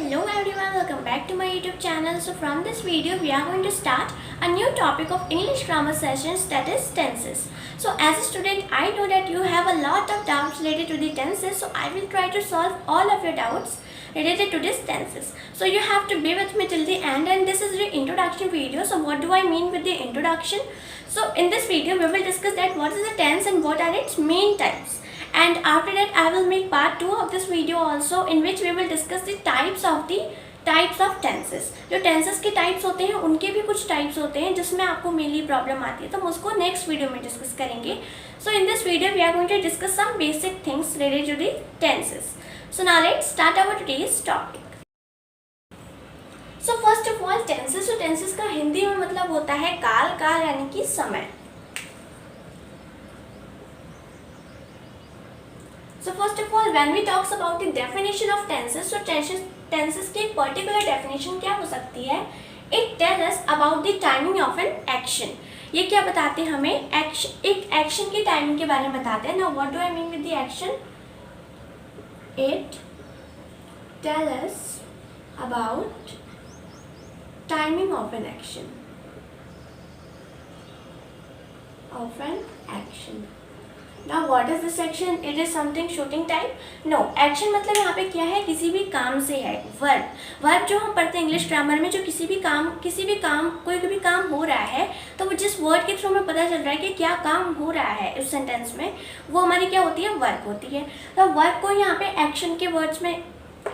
Hello everyone, welcome back to my YouTube channel. So from this video we are going to start a new topic of English grammar sessions, that is tenses. So as a student I know that you have a lot of doubts related to the tenses, so I will try to solve all of your doubts related to these tenses. So you have to be with me till the end, and this is the introduction video. So what do I mean with the introduction? So in this video we will discuss that what is the tense and what are its main types. And after that I will make part 2 of this video also, in which we will discuss the types of tenses. जो tenses के types होते हैं उनके भी कुछ types होते हैं जिसमें आपको mainly problem आती है, तो हम उसको next video में discuss करेंगे. So in this video we are going to discuss some basic things related to the tenses. So now let's start our today's topic. So first of all tenses. So tenses का हिंदी में मतलब होता है काल. काल यानी कि समय. So first of all when we talks about the definition of tenses, so tenses की एक particular definition क्या हो सकती है? It tells us about the timing of an action. ये क्या बताते हैं हमें? एक action की timing के बारे में बताते हैं. Now what do I mean with the action? It tells us about timing of an action. Now what is this action? It is something shooting type? No, action मतलब यहाँ पे क्या है? किसी भी काम से है. वर्ब जो हम पढ़ते हैं इंग्लिश ग्रामर में, जो किसी भी काम कोई भी काम हो रहा है तो वो जिस वर्ड के थ्रू हमें पता चल रहा है कि क्या काम हो रहा है उस सेंटेंस में, वो हमारी क्या होती है? वर्ब होती है. तो वर्ब को यहाँ पे एक्शन के वर्ड्स में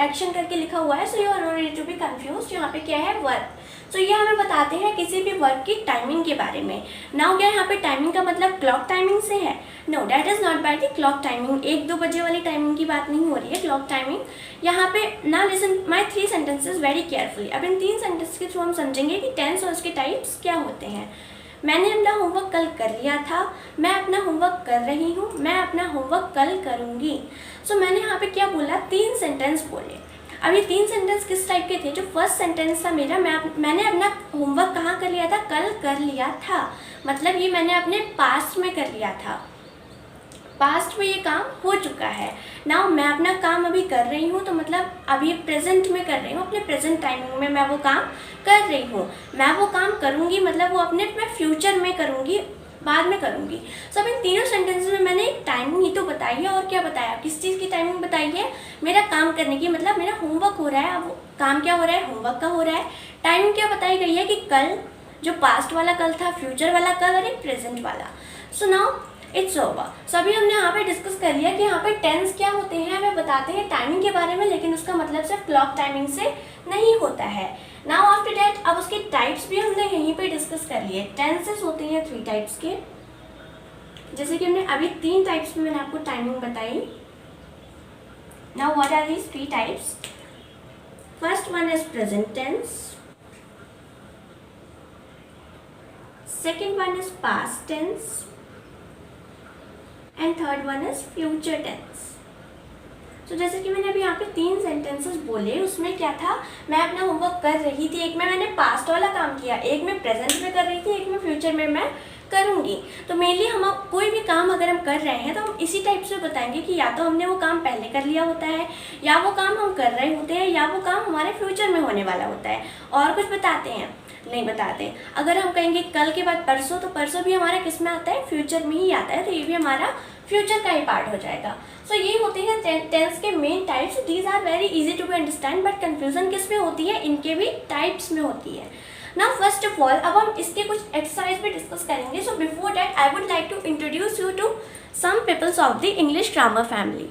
एक्शन करके लिखा हुआ है. So you are not need to be confuse. यहाँ पे क्या है? वर्ब. तो ये हमें बताते हैं किसी भी वर्ब की टाइमिंग के बारे में. नाउ क्या यहाँ पे टाइमिंग का मतलब क्लॉक टाइमिंग से है? No, that is not by the clock timing. 1-2 बजे वाली टाइमिंग की बात नहीं हो रही है. क्लॉक टाइमिंग यहाँ पे. ना listen my 3 sentences very carefully. अब इन 3 सेंटेंस के थ्रू हम समझेंगे कि टेंस और उसके टाइप्स क्या होते हैं. मैंने अपना होमवर्क कल कर लिया था. मैं अपना होमवर्क कर रही हूँ. मैं अपना होमवर्क कल करूँगी. सो मैंने यहाँ पे क्या बोला? 3 सेंटेंस बोले. अब ये 3 सेंटेंस किस टाइप के थे? जो फर्स्ट सेंटेंस था मेरा, मैंने अपना होमवर्क कहाँ कर लिया था? कल कर लिया था. मतलब ये मैंने अपने पास्ट में कर लिया था. पास्ट में ये काम हो चुका है. नाउ मैं अपना काम अभी कर रही हूँ, तो मतलब अभी प्रेजेंट में कर रही हूँ. अपने प्रेजेंट टाइमिंग में मैं वो काम कर रही हूँ. मैं वो काम करूँगी मतलब वो अपने फ्यूचर में करूँगी, बाद में करूँगी. सब इन तीनों सेंटेंसेस में मैंने एक टाइमिंग ही तो बताई है. और क्या बताया? किस चीज़ की टाइमिंग बताई है? मेरा काम करने की, मतलब मेरा होमवर्क हो रहा है. अब काम क्या हो रहा है? होमवर्क का हो रहा है. टाइमिंग क्या बताई गई है कि कल, जो पास्ट वाला कल था, फ्यूचर वाला कल और एक प्रेजेंट वाला. So now it's over. So अभी हमने यहाँ पे डिस्कस कर लिया कि यहाँ पे टेंस क्या होते हैं. हमें बताते हैं टाइमिंग के बारे में, लेकिन उसका मतलब सिर्फ क्लॉक टाइमिंग से नहीं होता है. नाउ आफ्टर दैट अब उसके टाइप्स भी हमने यहीं पे डिस्कस कर लिए. टेंसेस होते हैं 3 टाइप्स के. जैसे कि हमने अभी 3 टाइप्स में मैंने आपको टाइमिंग बताई. Now what are these 3 types? First one is present tense, second one is past tense, and third one is future tense. तो जैसे कि मैंने अभी यहाँ पे 3 सेंटेंसेस बोले, उसमें क्या था? मैं अपना होमवर्क कर रही थी. एक में मैंने पास्ट वाला काम किया, एक में प्रेजेंट में कर रही थी, एक में फ्यूचर में मैं करूँगी. तो मेनली हम कोई भी काम अगर हम कर रहे हैं तो हम इसी टाइप से बताएंगे कि या तो हमने वो काम पहले कर लिया होता है, या वो काम हम कर रहे होते हैं, या वो काम हमारे फ्यूचर में होने वाला होता है. और कुछ बताते हैं? नहीं बताते. अगर हम कहेंगे कल के बाद परसों, तो परसों भी हमारा किस में आता है? फ्यूचर में ही आता है. तो ये भी हमारा फ्यूचर का ही पार्ट हो जाएगा. सो ये होते हैं टेंस के main types. These are very easy to be understand, but confusion किस में होती है? इनके भी टाइप्स में होती है. नाउ फर्स्ट ऑफ ऑल अब हम इसके कुछ एक्सरसाइज भी डिस्कस करेंगे. So before that I would like to introduce you to some peoples of the English grammar family.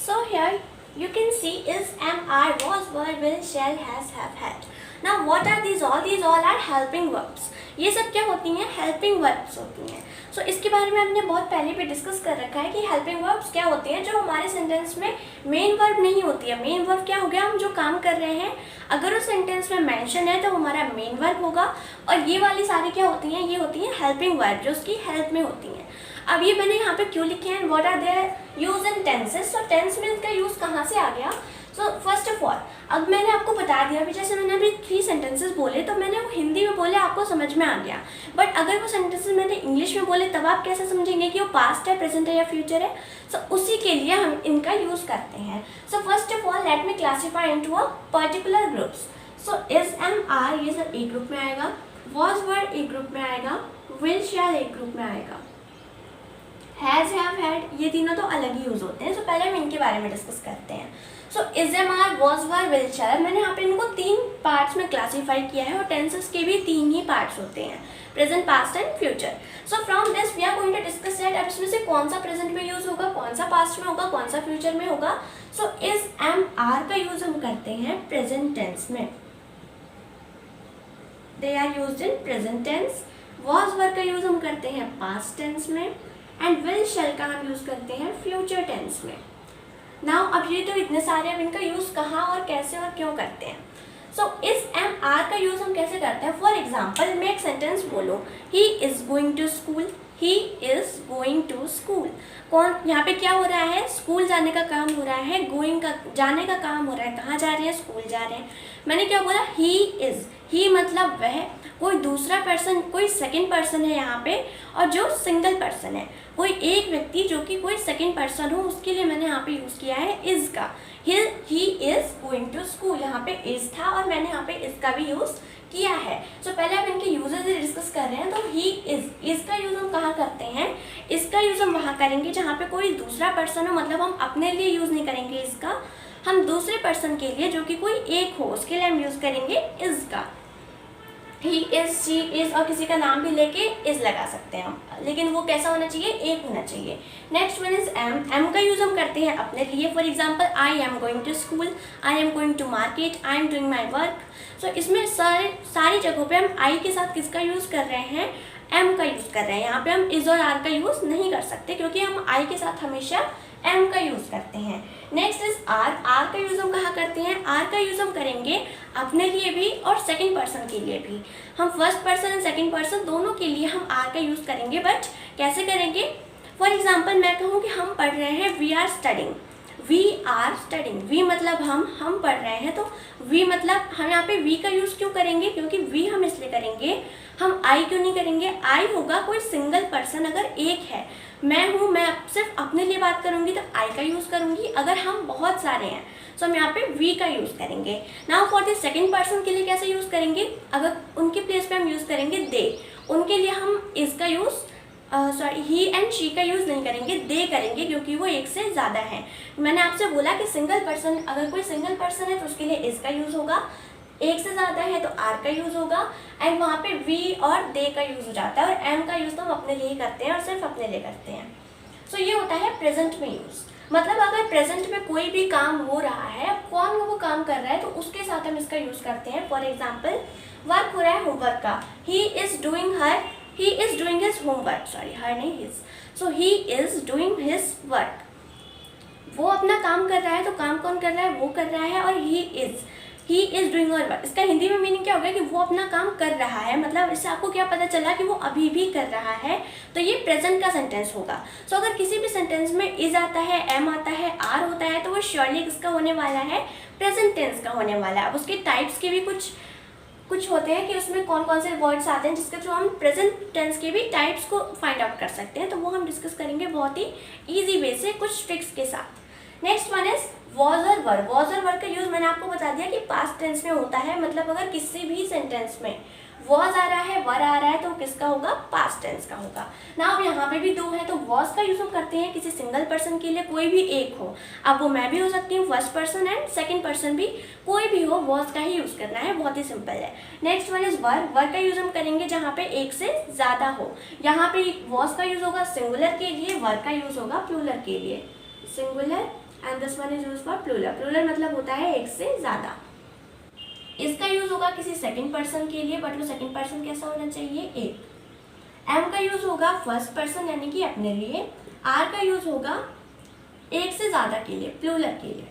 So here you can see is, am, I, was, were, will, shall, has, have, had. Now what are these all? These all are helping verbs. ये सब क्या होती हैं? Helping verbs होती हैं. सो इसके बारे में हमने बहुत पहले भी डिस्कस कर रखा है कि हेल्पिंग वर्ब्स क्या होते हैं, जो हमारे सेंटेंस में मेन वर्ब नहीं होती है. मेन वर्ब क्या हो गया? हम जो काम कर रहे हैं अगर उस सेंटेंस में मेंशन है तो हमारा मेन वर्ब होगा. और ये वाली सारी क्या होती हैं? ये होती हैं हेल्पिंग वर्ब, जो उसकी हेल्प में होती हैं. अब ये मैंने यहाँ पे क्यों लिखे हैं? What are their use in tenses. So tense में इसका यूज कहाँ से आ गया? सो फर्स्ट ऑफ ऑल, अब मैंने आपको बता दिया अभी, जैसे मैंने अभी 3 सेंटेंसेस बोले तो मैंने वो हिंदी में बोले, आपको समझ में आ गया। बट अगर वो सेंटेंसेस मैंने इंग्लिश में बोले तब आप कैसे समझेंगे कि वो पास्ट है, प्रेजेंट है या फ्यूचर है। सो उसी के लिए हम इनका यूज़ करते हैं। So first of all let me classify into a particular groups. So is, am, are ये सब एक ग्रुप में आएगा, वॉज वर्ड एक ग्रुप में आएगा, विल शैल एक ग्रुप में आएगा, हैज़, हैव, हैड ये तीनों तो अलग ही यूज़ होते हैं। सो पहले हम इनके बारे में डिस्कस करते हैं। So is, am, are, was, were, will, shall, मैंने यहाँ पे इनको 3 पार्ट्स में क्लासीफाई किया है और टेंसेस के भी 3 ही पार्ट्स होते हैं, present, past and future. So from this we are going to discuss that अब इसमें से कौन सा प्रेजेंट में यूज़ होगा, कौन सा पास्ट में होगा, कौन सा फ्यूचर में होगा। सो इज, एम, आर का यूज़ हम करते हैं प्रेजेंट टेंस में, they are used in present tense. Was, were का यूज़ हम करते हैं पास्ट टेंस में, एंड विल, शैल का हम यूज़ करते हैं फ्यूचर टेंस में। नाउ अब ये तो इतने सारे, अब इनका यूज़ कहाँ और कैसे और क्यों करते हैं। सो इस, एम, आर का यूज़ हम कैसे करते हैं। फॉर एग्जाम्पल मैं एक सेंटेंस बोलूँ, he is going to school, he is going to school. कौन यहाँ पे क्या हो रहा है, स्कूल जाने का काम हो रहा है, गोइंग का जाने का काम हो रहा है, कहाँ जा रहे हैं, स्कूल जा रहे हैं। मैंने क्या बोला, ही इज़, ही मतलब वह, कोई दूसरा पर्सन, कोई सेकंड पर्सन है यहाँ पे, और जो सिंगल पर्सन है, कोई एक व्यक्ति जो कि कोई सेकंड पर्सन हो, उसके लिए मैंने यहाँ पे यूज़ किया है इज़ का। He is going to school, यहाँ पे इज़ था और मैंने यहाँ पे इज़ का भी यूज़ किया है। सो पहले आप इनके यूजेस डिस्कस कर रहे हैं। तो ही इज़ का यूज़ हम कहाँ करते हैं, इसका यूज़ हम वहाँ करेंगे जहाँ पे कोई दूसरा पर्सन हो, मतलब हम अपने लिए यूज़ नहीं करेंगे इसका, हम दूसरे पर्सन के लिए जो कि कोई एक हो उसके लिए हम यूज़ करेंगे इज़ का। ही इज़, शी इज़, और किसी का नाम भी लेके इज़ लगा सकते हैं हम, लेकिन वो कैसा होना चाहिए, एक होना चाहिए। Next one is am, am का यूज़ हम करते हैं अपने लिए। For example I am going to school, I am going to market, I am doing my work. So इसमें सारी जगहों पे हम आई के साथ किसका यूज़ कर रहे हैं, एम का यूज़ कर रहे हैं। यहाँ पे हम इज़ और आर का यूज़ नहीं कर सकते क्योंकि हम आई के साथ हमेशा एम का यूज़ करते हैं। नेक्स्ट इज आर, आर का यूज़ हम कहाँ करते हैं, आर का यूज़ हम करेंगे अपने लिए भी और सेकंड पर्सन के लिए भी। हम first person and second person दोनों के लिए हम आर का यूज़ करेंगे, बट कैसे करेंगे। फॉर एग्जाम्पल मैं कहूँ कि हम पढ़ रहे हैं, we are studying, we are studying, we मतलब हम पढ़ रहे हैं, तो वी मतलब हम यहाँ पे वी का यूज़ क्यों करेंगे, क्योंकि वी हम इसलिए करेंगे, हम आई क्यों नहीं करेंगे। आई होगा कोई सिंगल पर्सन, अगर एक है, मैं हूँ, मैं सिर्फ अपने लिए बात करूँगी तो आई का यूज़ करूँगी। अगर हम बहुत सारे हैं तो हम यहाँ पे वी का यूज़ करेंगे। Now for the second person के लिए कैसे यूज़ करेंगे, अगर उनके प्लेस पे हम यूज़ करेंगे दे, उनके लिए हम इसका यूज़ ही एंड शी का यूज़ नहीं करेंगे, दे करेंगे, क्योंकि वो एक से ज़्यादा है। मैंने आपसे बोला कि सिंगल पर्सन, अगर कोई सिंगल पर्सन है तो उसके लिए इस का यूज़ होगा, एक से ज़्यादा है तो आर का यूज़ होगा, एंड वहाँ पे वी और दे का यूज़ हो जाता है, और एम का यूज़ तो हम अपने लिए करते हैं और सिर्फ अपने लिए करते हैं। सो ये होता है प्रेजेंट में यूज़। मतलब अगर प्रेजेंट में कोई भी काम हो रहा है, कौन वो काम कर रहा है, तो उसके साथ हम इसका यूज़ करते हैं। फॉर एग्जाम्पल वर्क हो रहा है होमवर्क का, he is doing his homework, sorry her नहीं his. So he is doing his work, वो अपना काम कर रहा है, तो काम कौन कर रहा है, वो कर रहा है, और ही इज़ डूइंग वर्क, इसका हिंदी में मीनिंग क्या होगा कि वो अपना काम कर रहा है। मतलब इससे आपको क्या पता चला कि वो अभी भी कर रहा है, तो ये प्रेजेंट का सेंटेंस होगा। सो अगर किसी भी सेंटेंस में इज आता है, एम आता है, आर होता है, तो वो श्योरली किसका होने वाला है, प्रेजेंट टेंस का होने वाला है। अब उसके टाइप्स के भी कुछ होते हैं कि उसमें कौन कौन से वर्ड्स आते हैं जिसके थ्रू हम प्रेजेंट टेंस के भी टाइप्स को फाइंड आउट कर सकते हैं, तो वो हम डिस्कस करेंगे बहुत ही ईजी वे से कुछ ट्रिक्स के साथ। नेक्स्ट वन इज वॉज और वर। वॉज और वर का यूज़ मैंने आपको बता दिया कि पास्ट टेंस में होता है। मतलब अगर किसी भी सेंटेंस में वॉज आ रहा है, वर आ रहा है, तो किसका होगा, पास्ट टेंस का होगा ना। अब यहाँ पे भी दो है, तो वॉज का यूज़ हम करते हैं किसी सिंगल पर्सन के लिए, कोई भी एक हो, अब वो मैं भी हो सकती हूँ, first person and second person भी, कोई भी हो, वॉज का ही यूज़ करना है, बहुत ही सिंपल है। नेक्स्ट वन इज वर। वर का यूज़ हम करेंगे जहाँ पे एक से ज़्यादा हो। यहाँ पे वॉज का यूज़ होगा सिंगुलर के लिए, वर का यूज़ होगा प्लूरल के लिए, singular, and this one is use for plural. Plural मतलब होता है एक से ज़्यादा। इसका यूज़ होगा किसी सेकंड पर्सन के लिए, बट वो सेकंड पर्सन कैसा होना चाहिए, एक। एम का यूज़ होगा फर्स्ट पर्सन यानी कि अपने लिए। आर का यूज़ होगा एक से ज़्यादा के लिए, प्लूरल के लिए।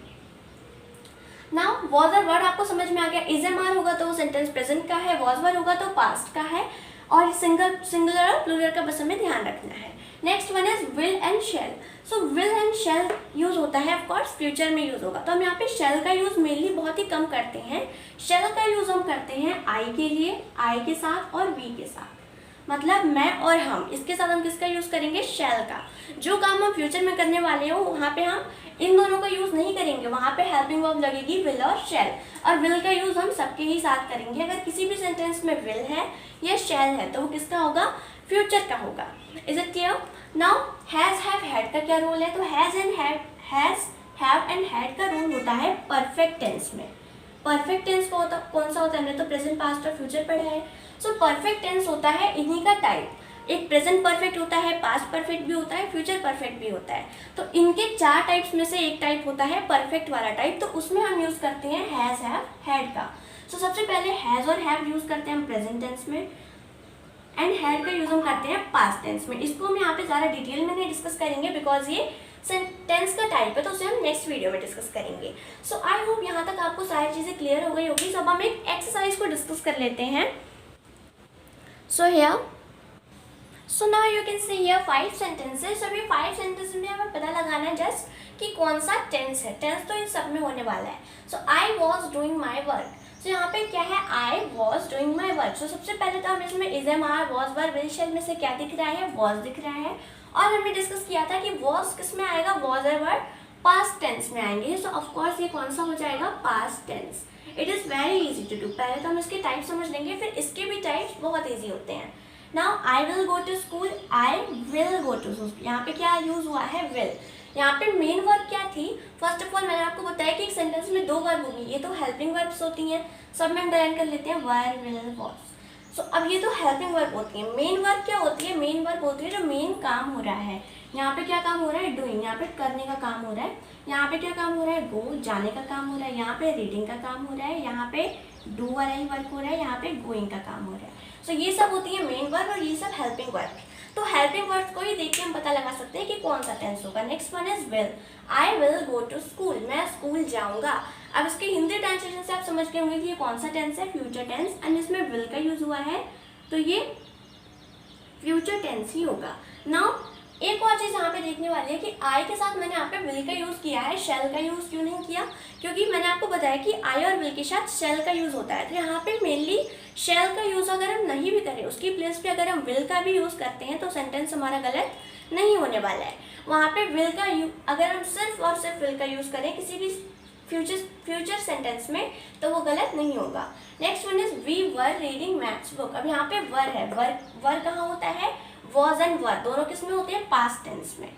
नाउ वॉज और वर्ड आपको समझ में आ गया। इज एम आर होगा तो सेंटेंस प्रेजेंट का है, वॉज वर होगा तो पास्ट का है, और सिंगुलर और प्लूरल का बस हमें ध्यान रखना है। Next one is will and shall. So will and shall use होता है, ऑफ कोर्स फ्यूचर में यूज़ होगा, तो हम यहाँ पे शेल का यूज़ मेनली बहुत ही कम करते हैं। शेल का यूज़ हम करते हैं आई के लिए, आई के साथ और वी के साथ, मतलब मैं और हम, इसके साथ हम किसका यूज़ करेंगे, शेल का। जो काम हम फ्यूचर में करने वाले हो वहाँ पे हम इन दोनों का यूज़ नहीं करेंगे, वहाँ पे हेल्पिंग वर्ब लगेगी विल और शेल, और विल का यूज़ हम सबके ही साथ करेंगे। अगर किसी भी सेंटेंस में विल है या शेल है तो वो किसका होगा, फ्यूचर का होगा। Is it clear? Now has have had का क्या रोल है, तो हैज़ हैव एंड हैड का रोल होता है परफेक्ट टेंस में। परफेक्ट टेंस कौन सा होता है, हमने तो प्रेजेंट, पास्ट और फ्यूचर पढ़ा है। सो परफेक्ट टेंस होता है इन्हीं का टाइप, एक प्रेजेंट परफेक्ट होता है, पास्ट परफेक्ट भी होता है, फ्यूचर परफेक्ट भी होता है। तो इनके 4 टाइप्स में से एक टाइप होता है परफेक्ट वाला टाइप, तो उसमें हम यूज़ करते हैं हैज़ हैव हैड का। सो सबसे पहले हैज़ और हैव यूज़ करते हैं हम प्रेजेंट टेंस में, एंड हैड का यूज़ हम करते हैं पास्ट टेंस में। इसको हम यहाँ पे ज़्यादा डिटेल में नहीं डिस्कस करेंगे बिकॉज ये सेंटेंस का टाइप है, तो उसे हम नेक्स्ट वीडियो में डिस्कस करेंगे। सो आई होप यहाँ तक आपको सारी चीज़ें क्लियर हो गई होगी। सब हम एक एक्सरसाइज को डिस्कस कर लेते हैं। So here, so now you can see here 5 sentences. अभी 5 सेंटेंसेस में हमें पता लगाना है जस्ट कि कौन सा टेंस है। टेंस तो इन सब में होने वाला है। So I was doing my work. So यहाँ पे क्या है, I was doing my work. So सबसे पहले तो हम इसमें is am are was were will shall में से क्या दिख रहा है, वॉज दिख रहा है। और हमने डिस्कस किया था कि वॉज किस में आएगा, वॉज और वर पास्ट टेंस में आएंगे। सो ऑफकोर्स ये कौन सा हो जाएगा, past tense. It is very easy to do. पहले तो हम इसके टाइप समझ लेंगे, फिर इसके भी टाइप्स बहुत ईजी होते हैं। Now I will go to school, I will go to school, यहाँ पे क्या यूज़ हुआ है, विल। यहाँ पे मेन वर्ब क्या थी, फर्स्ट ऑफ ऑल मैंने आपको बताया कि एक सेंटेंस में 2 वर्ब होंगी, ये तो हेल्पिंग वर्ब्स होती हैं, सब में अंडरलाइन कर लेते हैं, वर विल वॉज। सो अब ये तो हेल्पिंग वर्ब होती है। मेन वर्ब क्या होती है, मेन वर्ब होती है जो मेन काम हो रहा है। यहाँ पे क्या काम हो रहा है, डूइंग, यहाँ पे करने का काम हो रहा है। यहाँ पे क्या काम हो रहा है, गो, जाने का काम हो रहा है। यहाँ पे रीडिंग का काम हो रहा है। यहाँ पे डू वाला ही वर्क हो रहा है। यहाँ पे गोइंग का काम हो रहा है। सो ये सब होती है मेन वर्ब और ये सब हेल्पिंग वर्ब। तो हेल्पिंग वर्ब को ही देख के हम पता लगा सकते हैं कि कौन सा टेंस होगा। Next one is will. I will go to school, मैं स्कूल जाऊंगा। अब इसके हिंदी ट्रांसलेशन से आप समझ गए होंगे कि ये कौन सा टेंस है, फ्यूचर टेंस, एंड इसमें विल का यूज हुआ है तो ये फ्यूचर टेंस ही होगा। नाउ एक और चीज़ यहाँ पे देखने वाली है कि आई के साथ मैंने यहाँ पे विल का यूज़ किया है, शेल का यूज़ क्यों नहीं किया, क्योंकि मैंने आपको बताया कि आई और विल के साथ शेल का यूज़ होता है। तो यहाँ पे मेनली शेल का यूज़ अगर हम नहीं भी करें, उसकी प्लेस पे अगर हम विल का भी यूज़ करते हैं तो सेंटेंस हमारा गलत नहीं होने वाला है। वहाँ पे विल का अगर हम सिर्फ और सिर्फ विल का यूज़ करें किसी भी फ्यूचर सेंटेंस में तो वो गलत नहीं होगा। Next one is we were reading maths book. अब यहाँ पे वर है, वर कहाँ होता है, वॉज एंड वर दोनों किस में होते हैं, पास्ट टेंस में।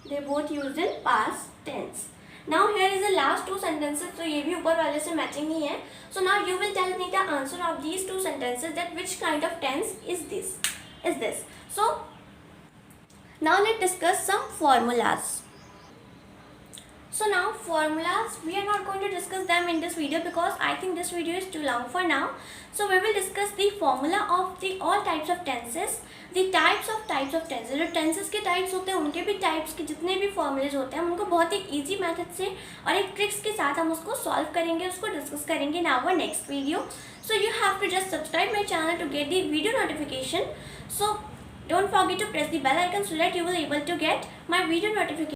They both used in past tense. Now here is the last 2 sentences, तो ये भी ऊपर वाले से मैचिंग ही है। So now you will tell me the answer of these 2 sentences, that which kind of tense is this. So now let discuss some formulas. So now formulas, we are not going to discuss them in this video because I think this video is too long for now. So we will discuss the formula of the all types of tenses, the types of tenses. जो tenses के types होते हैं उनके भी types के जितने भी formulas होते हैं हम उनको बहुत ही easy method से और एक tricks के साथ हम उसको solve करेंगे, उसको discuss करेंगे in our next video. So you have to just subscribe my channel to get the video notification. So don't forget to press the bell icon so that you will able to get my video notification.